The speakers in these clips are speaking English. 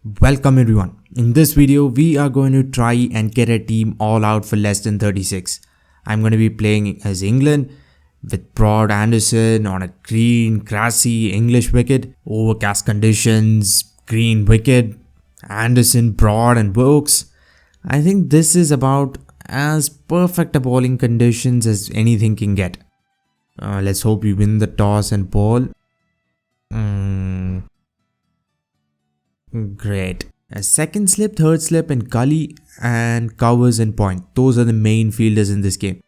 Welcome everyone. In this video, we are going to try and get a team all out for less than 36. I'm going to be playing as England with Broad Anderson on a green, grassy English wicket, overcast conditions, green wicket, Anderson, Broad and Brooks. I think this is about as perfect a bowling conditions as anything can get. Let's hope we win the toss and bowl. Great. A second slip, third slip and gully and covers and point. Those are the main fielders in this game.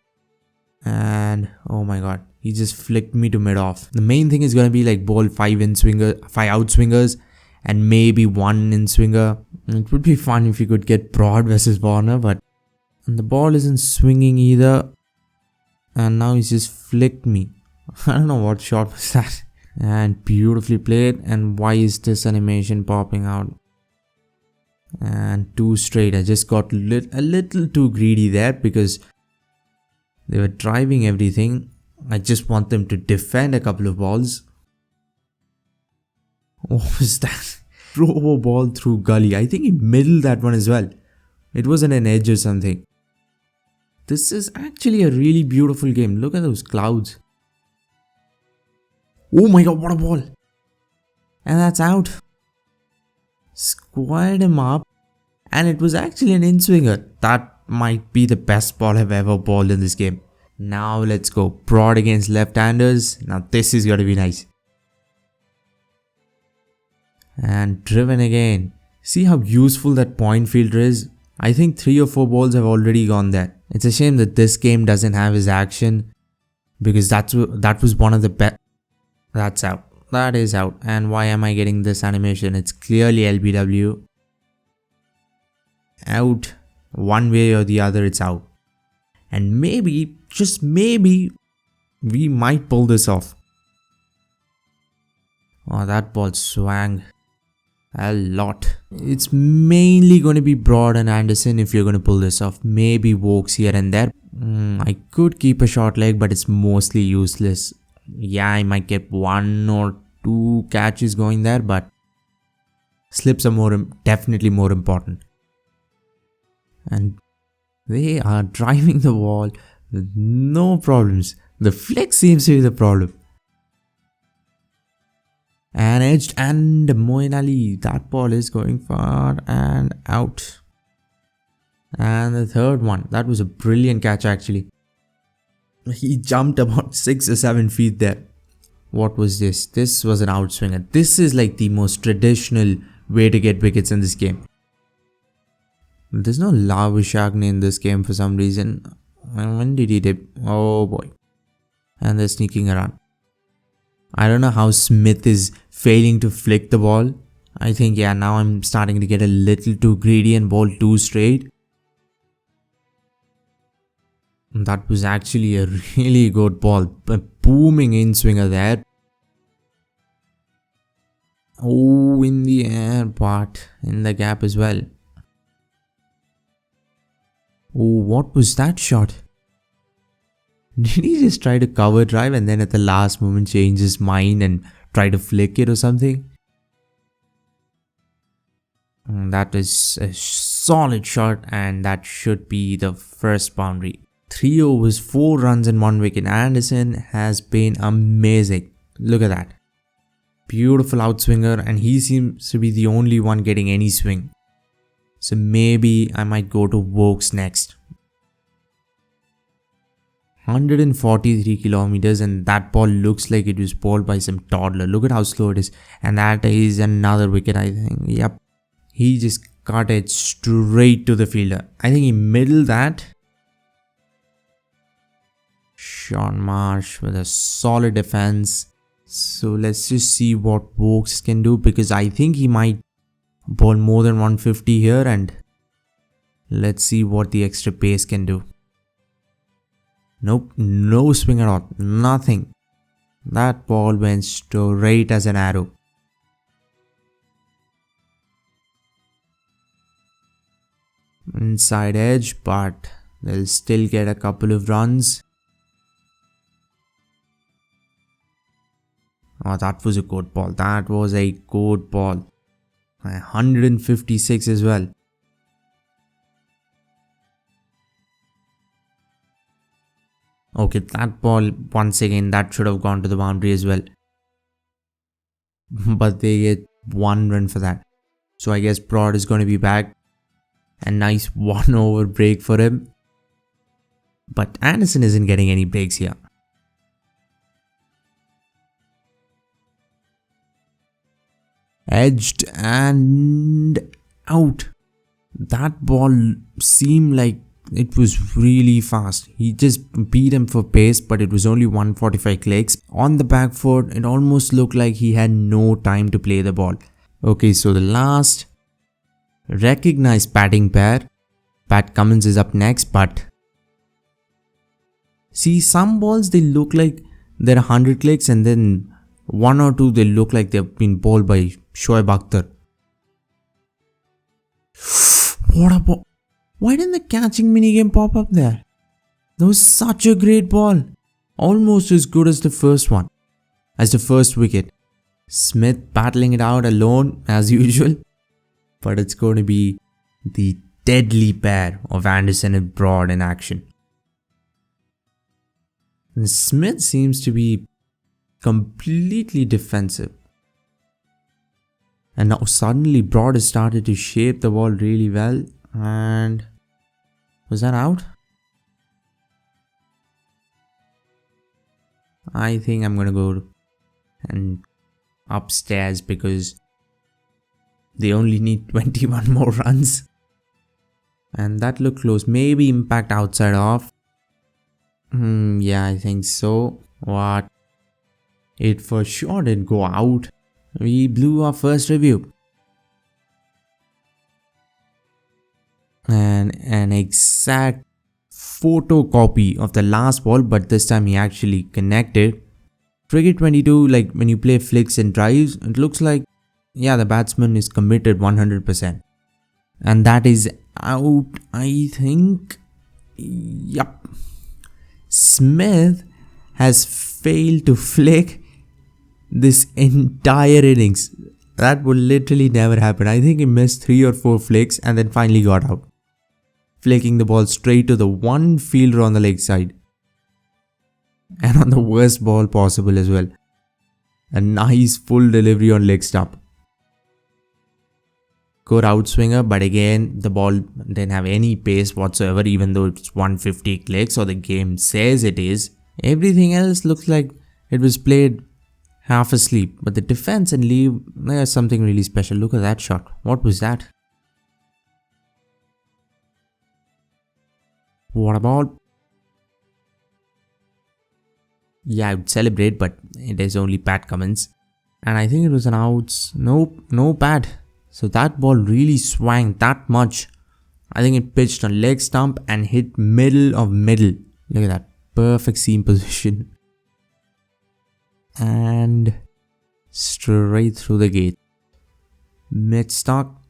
And oh my god, he just flicked me to mid off. The main thing is going to be like bowl 5 out swingers and maybe 1 in swinger. It would be fun if you could get Broad versus Warner, but the ball isn't swinging either. And now he's just flicked me. I don't know what shot was that. And beautifully played. And why is this animation popping out? And 2 straight. I just got a little too greedy there because they were driving everything. I just want them to defend a couple of balls. What was that? Throw a ball through gully. I think he middled that one as well. It wasn't an edge or something. This is actually a really beautiful game. Look at those clouds. Oh my god, what a ball. And that's out. Squared him up. And it was actually an in-swinger. That might be the best ball I've ever bowled in this game. Now let's go. Broad against left-handers. Now this is going to be nice. And driven again. See how useful that point fielder is? I think 3 or 4 balls have already gone there. It's a shame that this game doesn't have his action. Because that was one of the best. That's out. That is out. And why am I getting this animation? It's clearly LBW. Out. One way or the other, it's out. And maybe, just maybe, we might pull this off. Oh, that ball swang a lot. It's mainly going to be Broad and Anderson if you're going to pull this off. Maybe Wokes here and there. I could keep a short leg, but it's mostly useless. Yeah, I might get 1 or 2 catches going there, but slips are definitely more important. And they are driving the ball with no problems. The flick seems to be the problem. And edged and Moeen Ali. That ball is going far and out. And the third one. That was a brilliant catch actually. He jumped about 6 or 7 feet there. What was this? This was an outswinger. This is like the most traditional way to get wickets in this game. There's no Lavishagni in this game for some reason. And when did he dip? Oh boy. And they're sneaking around. I don't know how Smith is failing to flick the ball. I think yeah, now I'm starting to get a little too greedy and bowl 2 straight. That was actually a really good ball. A booming in-swinger there. Oh, in the air, but in the gap as well. Oh, what was that shot? Did he just try to cover drive and then at the last moment change his mind and try to flick it or something? That is a solid shot and that should be the first boundary. 3 overs, 4 runs and 1 wicket. Anderson has been amazing. Look at that. Beautiful outswinger and he seems to be the only one getting any swing. So maybe I might go to Wokes next. 143 kilometers and that ball looks like it was bowled by some toddler. Look at how slow it is. And that is another wicket I think. Yep. He just cut it straight to the fielder. I think he middled that. Sean Marsh with a solid defense. So let's just see what Wokes can do because I think he might bowl more than 150 here and let's see what the extra pace can do. Nope, no swing at all, nothing. That ball went straight as an arrow. Inside edge, but they'll still get a couple of runs. Oh, that was a good ball. That was a good ball. 156 as well. Okay, that ball, once again, that should have gone to the boundary as well. But they get 1 run for that. So I guess Broad is going to be back. A nice 1 over break for him. But Anderson isn't getting any breaks here. Edged and out. That ball seemed like it was really fast. He just beat him for pace, but it was only 145 clicks. On the back foot, it almost looked like he had no time to play the ball. Okay, so the last recognized batting pair. Pat Cummins is up next, but see, some balls they look like they're 100 clicks, and then 1 or 2 they look like they've been bowled by Shoaib Akhtar. What a ball! Why didn't the catching minigame pop up there? That was such a great ball. Almost as good as the first one. As the first wicket. Smith battling it out alone as usual. But it's going to be the deadly pair of Anderson and Broad in action. And Smith seems to be completely defensive. And now suddenly Broad has started to shape the ball really well. And was that out? I think I'm gonna go and upstairs because they only need 21 more runs. And that looked close. Maybe impact outside off. Yeah, I think so. What? It for sure did go out. We blew our first review. And an exact photocopy of the last ball, but this time he actually connected. Cricket 22, like when you play flicks and drives, it looks like, yeah, the batsman is committed 100%. And that is out, I think. Yup. Smith has failed to flick this entire innings. That would literally never happen. I think he missed 3 or 4 flicks and then finally got out. Flicking the ball straight to the one fielder on the leg side. And on the worst ball possible as well. A nice full delivery on leg stump. Good outswinger, but again, the ball didn't have any pace whatsoever, even though it's 150 clicks or the game says it is. Everything else looks like it was played half asleep. But the defense and leave, there's something really special. Look at that shot. What was that? What about? Yeah, I would celebrate, but it is only Pat Cummins. And I think it was an outs. Nope, no Pat. So that ball really swung that much. I think it pitched on leg stump and hit middle of middle. Look at that. Perfect seam position. And straight through the gate. Mid-stock.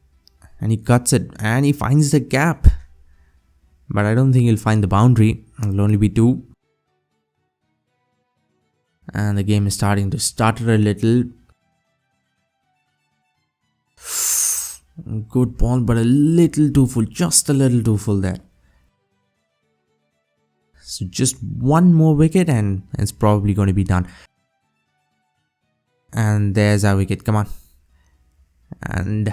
And he cuts it. And he finds the gap. But I don't think he'll find the boundary. It'll only be 2. And the game is starting to stutter a little. Good ball, but a little too full. Just a little too full there. So just 1 more wicket and it's probably going to be done. And there's our wicket. Come on. And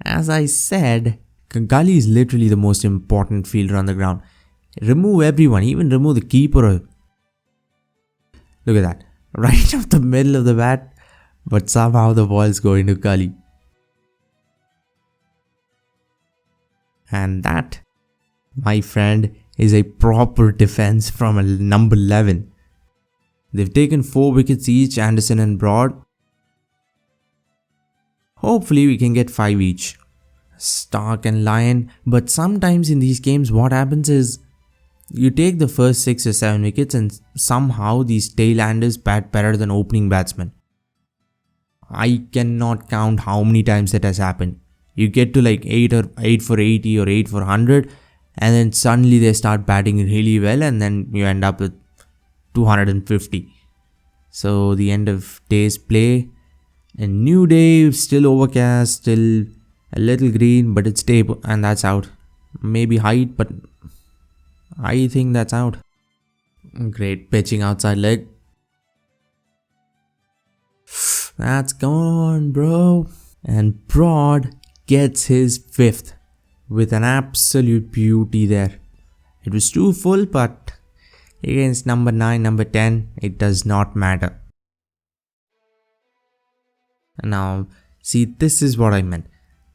as I said, Gully is literally the most important fielder on the ground. Remove everyone, even remove the keeper. Look at that. Right off the middle of the bat, but somehow the ball is going to Gully. And that, my friend, is a proper defense from a number 11. They've taken 4 wickets each, Anderson and Broad. Hopefully we can get 5 each. Stark and Lyon. But sometimes in these games what happens is you take the first 6 or 7 wickets and somehow these tail-enders bat better than opening batsmen. I cannot count how many times that has happened. You get to like 8 for 80 or 8 for 100 and then suddenly they start batting really well and then you end up with 250. So the end of day's play A new day, still overcast, still a little green, but it's day and that's out. Maybe height, but I think that's out. Great pitching outside leg. That's gone, bro. And Broad gets his fifth with an absolute beauty there. It was too full, but against number 9, number 10, it does not matter. Now, see, this is what I meant.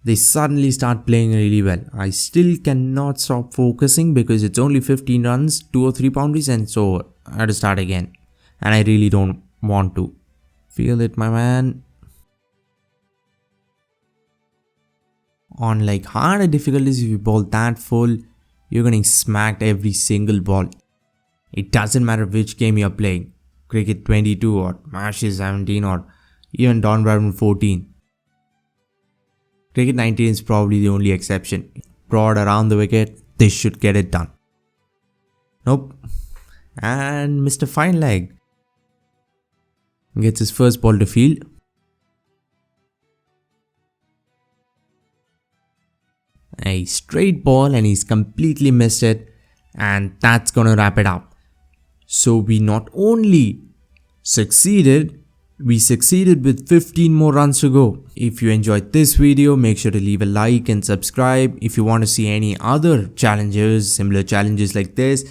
They suddenly start playing really well. I still cannot stop focusing because it's only 15 runs, 2 or 3 boundaries and it's over. I have to start again. And I really don't want to. Feel it, my man. On like harder difficulties, if you bowl that full, you're getting smacked every single ball. It doesn't matter which game you're playing. Cricket 22 or Ashes 17 or even Don Bradman 14. Cricket 19 is probably the only exception. Broad around the wicket, this should get it done. Nope. And Mr. Fine Leg gets his first ball to field. A straight ball and he's completely missed it, and that's gonna wrap it up. So we not only succeeded, we succeeded with 15 more runs to go. If you enjoyed this video, make sure to leave a like and subscribe. If you want to see any other challenges, similar challenges like this,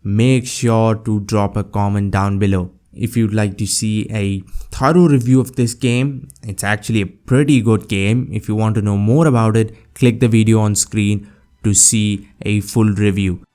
make sure to drop a comment down below. If you'd like to see a thorough review of this game, it's actually a pretty good game. If you want to know more about it, click the video on screen to see a full review.